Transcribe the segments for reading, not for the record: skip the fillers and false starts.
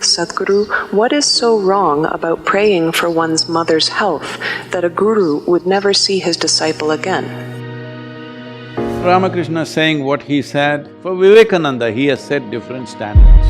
Sadhguru, what is so wrong about praying for one's mother's health that a guru would never see his disciple again? Ramakrishna saying what he said, for Vivekananda he has set different standards.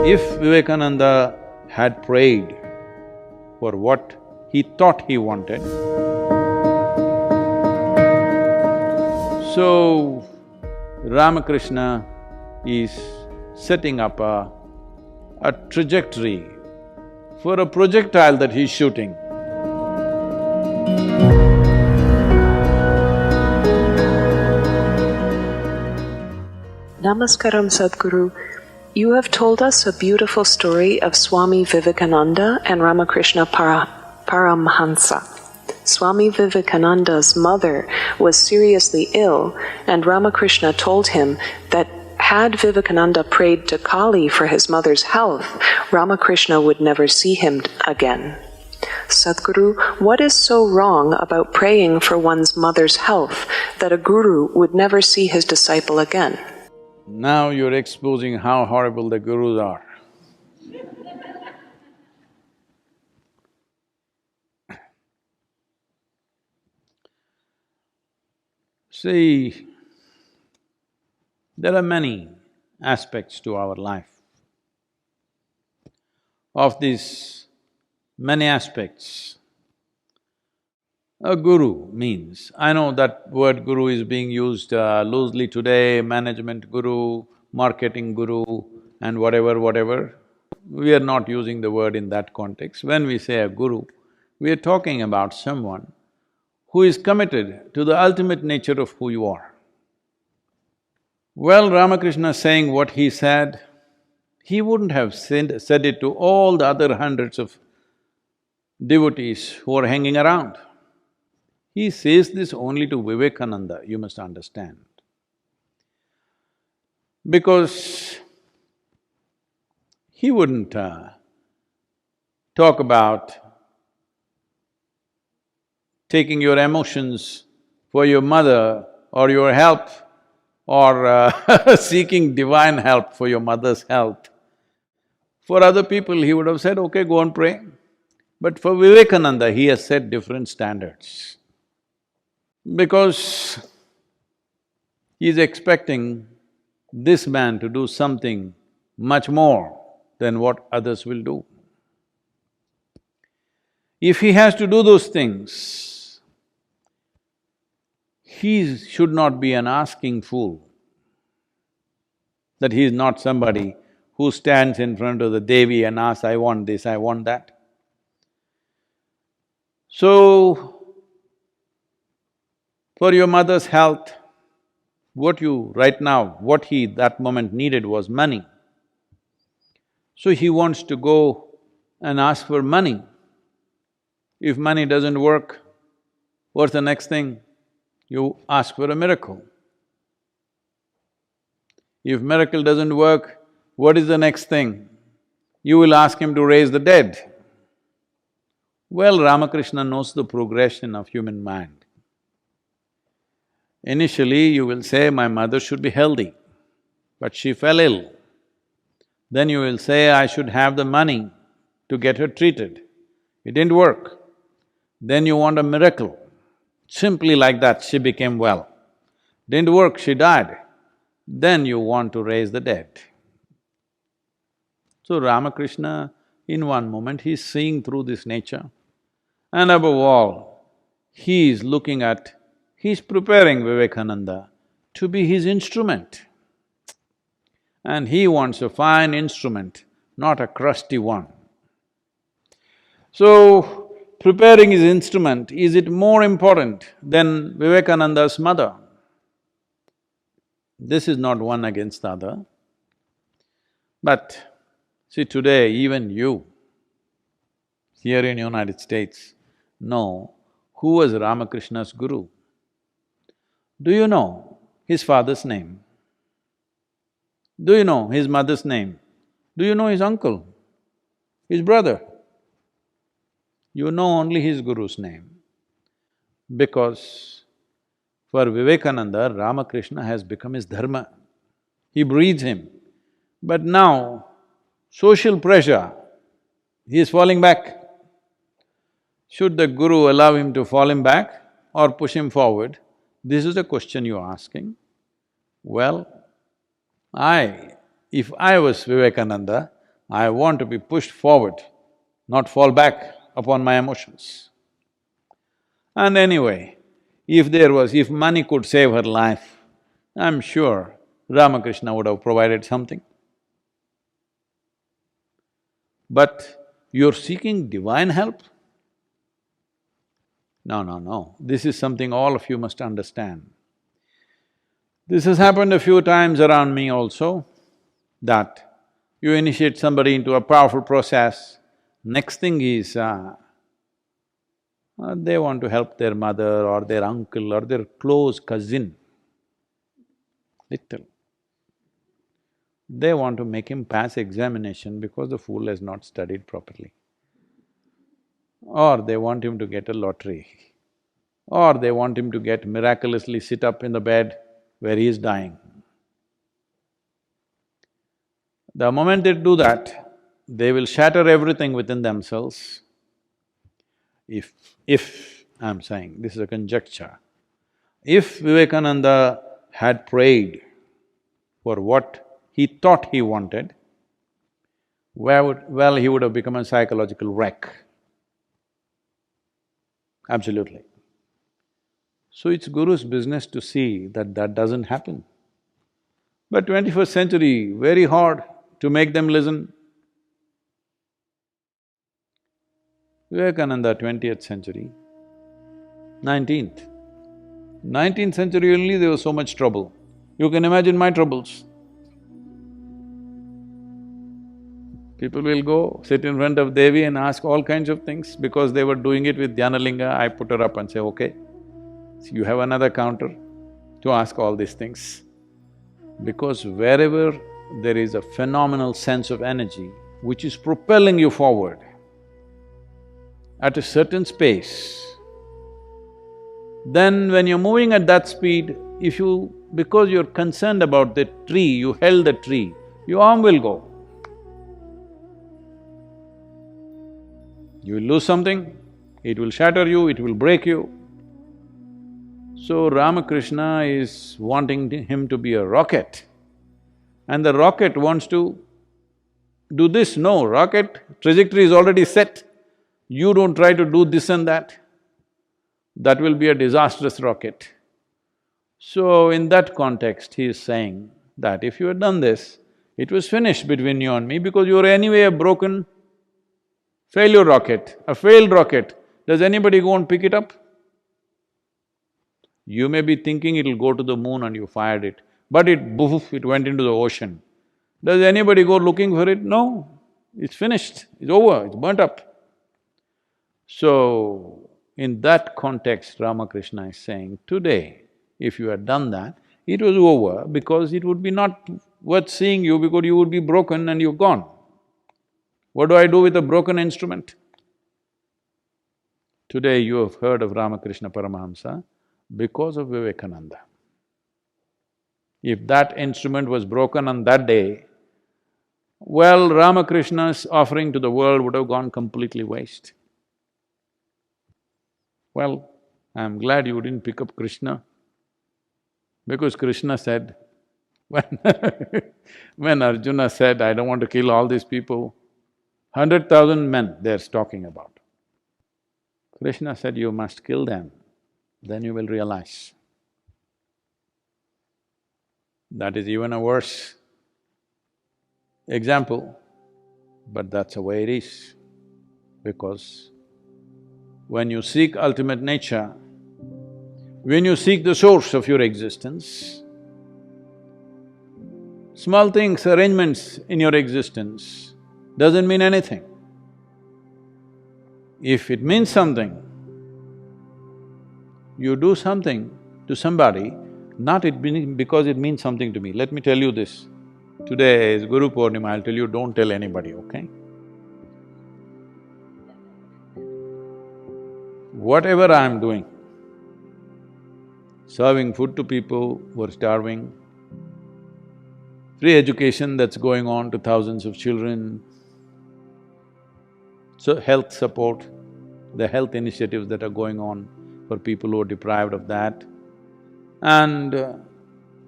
If Vivekananda had prayed for what he thought he wanted, so Ramakrishna is setting up a trajectory for a projectile that he's shooting. Namaskaram, Sadhguru. You have told us a beautiful story of Swami Vivekananda and Ramakrishna Paramhansa. Swami Vivekananda's mother was seriously ill, and Ramakrishna told him that had Vivekananda prayed to Kali for his mother's health, Ramakrishna would never see him again. Sadhguru, what is so wrong about praying for one's mother's health that a guru would never see his disciple again? Now you're exposing how horrible the gurus are. See, there are many aspects to our life. Of these many aspects, a guru means, I know that word guru is being used loosely today, management guru, marketing guru and whatever. We are not using the word in that context. When we say a guru, we are talking about someone who is committed to the ultimate nature of who you are. Well, Ramakrishna saying what he said, he wouldn't have said it to all the other hundreds of devotees who are hanging around. He says this only to Vivekananda, you must understand. Because he wouldn't talk about taking your emotions for your mother or your help or seeking divine help for your mother's health. For other people, he would have said, okay, go and pray. But for Vivekananda, he has set different standards. Because he is expecting this man to do something much more than what others will do. If he has to do those things, he should not be an asking fool. That he is not somebody who stands in front of the Devi and asks, I want this, I want that. So, for your mother's health, what he that moment needed was money. So he wants to go and ask for money. If money doesn't work, what's the next thing? You ask for a miracle. If miracle doesn't work, what is the next thing? You will ask him to raise the dead. Well, Ramakrishna knows the progression of human mind. Initially, you will say, my mother should be healthy, but she fell ill. Then you will say, I should have the money to get her treated. It didn't work. Then you want a miracle. Simply like that, she became well. Didn't work, she died. Then you want to raise the dead. So Ramakrishna, in one moment, he's seeing through this nature. And above all, he is looking at… he's preparing Vivekananda to be his instrument. And he wants a fine instrument, not a crusty one. So, preparing his instrument, is it more important than Vivekananda's mother? This is not one against the other. But see, today even you, here in United States, know who was Ramakrishna's guru. Do you know his father's name? Do you know his mother's name? Do you know his uncle, his brother? You know only his guru's name. Because for Vivekananda, Ramakrishna has become his dharma. He breeds him. But now, social pressure, he is falling back. Should the guru allow him to fall him back or push him forward? This is the question you're asking. Well, if I was Vivekananda, I want to be pushed forward, not fall back upon my emotions. And anyway, if money could save her life, I'm sure Ramakrishna would have provided something. But you're seeking divine help? No, no, no. This is something all of you must understand. This has happened a few times around me also, that you initiate somebody into a powerful process, next thing is, they want to help their mother or their uncle or their close cousin, little. They want to make him pass examination because the fool has not studied properly. Or they want him to get a lottery. Or they want him to get miraculously sit up in the bed where he is dying. The moment they do that, they will shatter everything within themselves. If, I'm saying, this is a conjecture, if Vivekananda had prayed for what he thought he wanted, well, he would have become a psychological wreck. Absolutely. So it's Guru's business to see that that doesn't happen. But 21st century, very hard to make them listen. Vivekananda, 20th century, 19th. 19th century only there was so much trouble. You can imagine my troubles. People will go, sit in front of Devi and ask all kinds of things. Because they were doing it with Dhyanalinga, I put her up and say, okay, so you have another counter to ask all these things. Because wherever there is a phenomenal sense of energy which is propelling you forward at a certain space, then when you're moving at that speed, because you're concerned about the tree, you held the tree, your arm will go. You will lose something, it will shatter you, it will break you. So Ramakrishna is wanting him to be a rocket, and the rocket wants to do this. No, rocket trajectory is already set. You don't try to do this and that. That will be a disastrous rocket. So in that context, he is saying that if you had done this, it was finished between you and me because you were anyway a broken failure rocket, a failed rocket. Does anybody go and pick it up? You may be thinking it'll go to the moon and you fired it, but it went into the ocean. Does anybody go looking for it? No, it's finished, it's over, it's burnt up. So, in that context, Ramakrishna is saying, today, if you had done that, it was over because it would be not worth seeing you because you would be broken and you're gone. What do I do with a broken instrument? Today you have heard of Ramakrishna Paramahamsa because of Vivekananda. If that instrument was broken on that day, well, Ramakrishna's offering to the world would have gone completely waste. Well, I'm glad you didn't pick up Krishna, because Krishna said, when Arjuna said, I don't want to kill all these people, 100,000 men they're talking about. Krishna said, you must kill them, then you will realize. That is even a worse example, but that's the way it is. Because when you seek ultimate nature, when you seek the source of your existence, small things, arrangements in your existence doesn't mean anything. If it means something, you do something to somebody, not because it means something to me. Let me tell you this, today is Guru Purnima, I'll tell you, don't tell anybody, okay? Whatever I'm doing, serving food to people who are starving, free education that's going on to thousands of children, so health support, the health initiatives that are going on for people who are deprived of that, and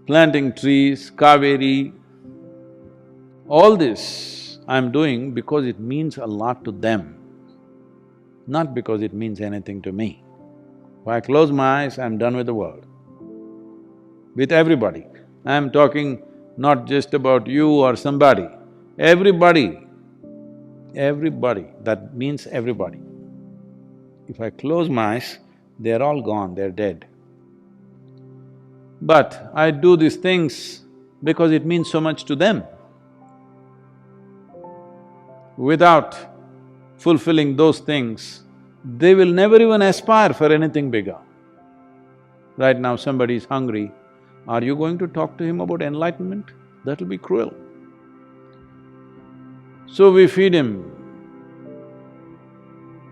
planting trees, Kaveri, all this I'm doing because it means a lot to them, not because it means anything to me. If I close my eyes, I'm done with the world, with everybody. I'm talking not just about you or somebody, everybody, everybody, that means everybody. If I close my eyes, they're all gone, they're dead. But I do these things because it means so much to them. Without fulfilling those things, they will never even aspire for anything bigger. Right now somebody is hungry, are you going to talk to him about enlightenment? That'll be cruel. So we feed him,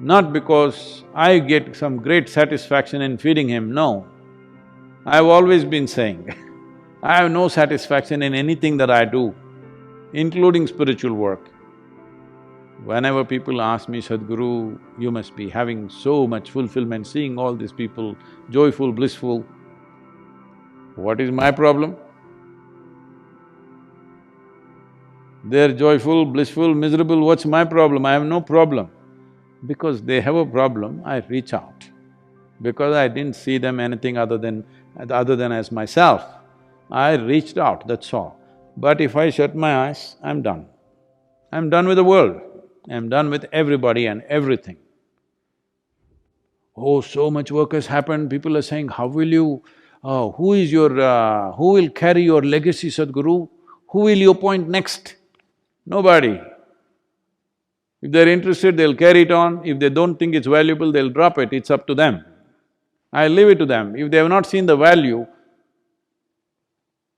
not because I get some great satisfaction in feeding him, no. I've always been saying, I have no satisfaction in anything that I do, including spiritual work. Whenever people ask me, Sadhguru, you must be having so much fulfillment seeing all these people joyful, blissful, what is my problem? They're joyful, blissful, miserable, what's my problem? I have no problem. Because they have a problem, I reach out. Because I didn't see them anything other than as myself, I reached out, that's all. But if I shut my eyes, I'm done. I'm done with the world, I'm done with everybody and everything. Oh, so much work has happened, people are saying, how will you… who will carry your legacy, Sadhguru? Who will you appoint next? Nobody. If they're interested, they'll carry it on, if they don't think it's valuable, they'll drop it, it's up to them. I leave it to them. If they have not seen the value,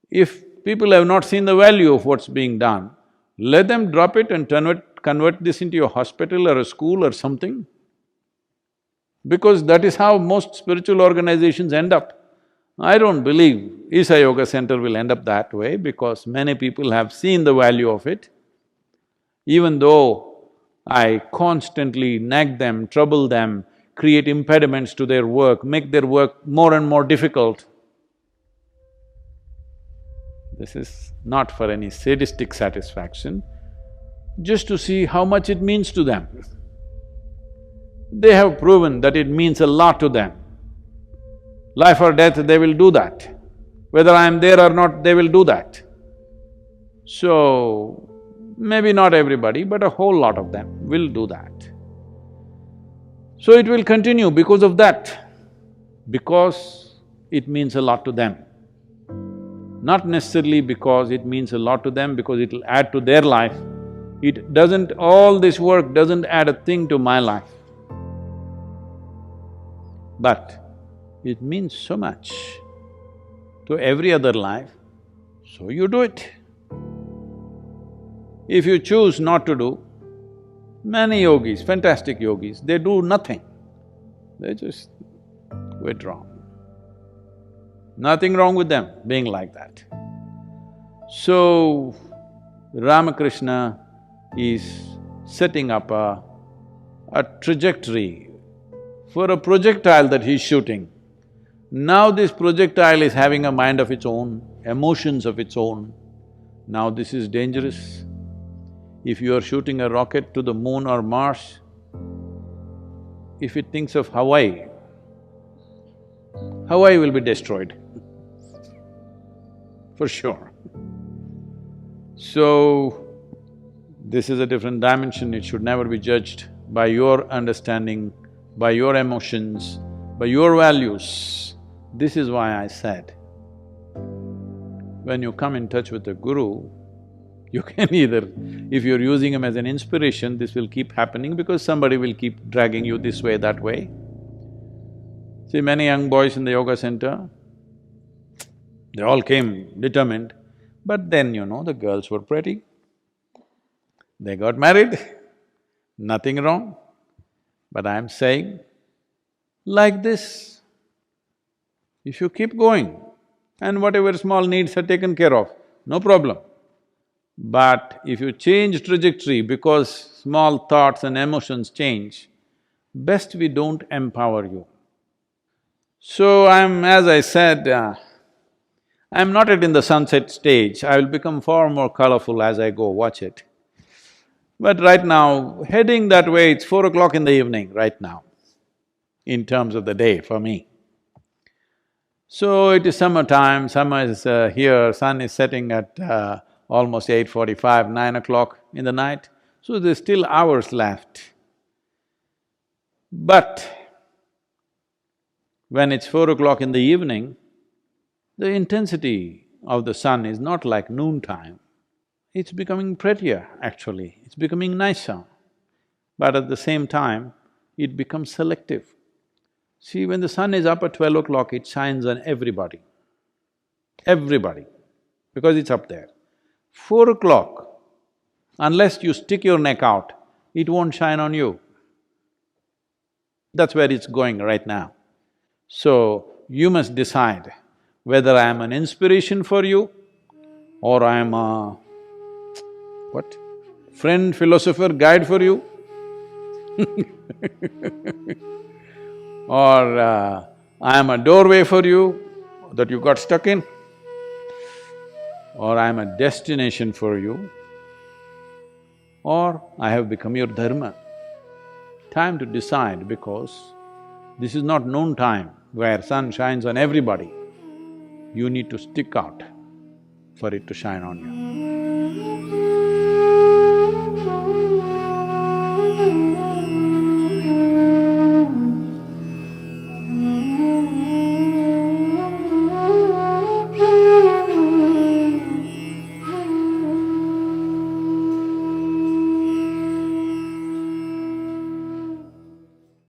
if people have not seen the value of what's being done, let them drop it and convert this into a hospital or a school or something. Because that is how most spiritual organizations end up. I don't believe Isha Yoga Center will end up that way because many people have seen the value of it. Even though I constantly nag them, trouble them, create impediments to their work, make their work more and more difficult. This is not for any sadistic satisfaction, just to see how much it means to them. They have proven that it means a lot to them. Life or death, they will do that. Whether I am there or not, they will do that. So, maybe not everybody, but a whole lot of them will do that. So it will continue because of that, because it means a lot to them. Not necessarily because it means a lot to them, because it'll add to their life. It doesn't… all this work doesn't add a thing to my life. But it means so much to every other life, so you do it. If you choose not to do, many yogis, fantastic yogis, they do nothing, they just withdraw. Nothing wrong with them being like that. So, Ramakrishna is setting up a trajectory for a projectile that he's shooting. Now this projectile is having a mind of its own, emotions of its own. Now this is dangerous. If you are shooting a rocket to the moon or Mars, if it thinks of Hawaii, Hawaii will be destroyed, for sure. So, this is a different dimension, it should never be judged by your understanding, by your emotions, by your values. This is why I said, when you come in touch with the Guru, you can either… if you're using him as an inspiration, this will keep happening because somebody will keep dragging you this way, that way. See, many young boys in the yoga center, they all came determined, but then, the girls were pretty. They got married, nothing wrong. But I'm saying, like this, if you keep going and whatever small needs are taken care of, no problem. But if you change trajectory because small thoughts and emotions change, best we don't empower you. So as I said, I'm not yet in the sunset stage, I will become far more colorful as I go, watch it. But right now, heading that way, it's 4 o'clock in the evening right now, in terms of the day for me. So it is summertime, summer is here, sun is setting at almost 8:45, 9 o'clock in the night, so there's still hours left. But when it's 4 o'clock in the evening, the intensity of the sun is not like noontime. It's becoming prettier, actually, it's becoming nicer. But at the same time, it becomes selective. See, when the sun is up at 12 o'clock, it shines on everybody, because it's up there. 4 o'clock, unless you stick your neck out, it won't shine on you. That's where it's going right now. So, you must decide whether I am an inspiration for you or I am a… what? Friend, philosopher, guide for you or I am a doorway for you that you got stuck in, or I am a destination for you, or I have become your dharma. Time to decide, because this is not noon time where sun shines on everybody. You need to stick out for it to shine on you.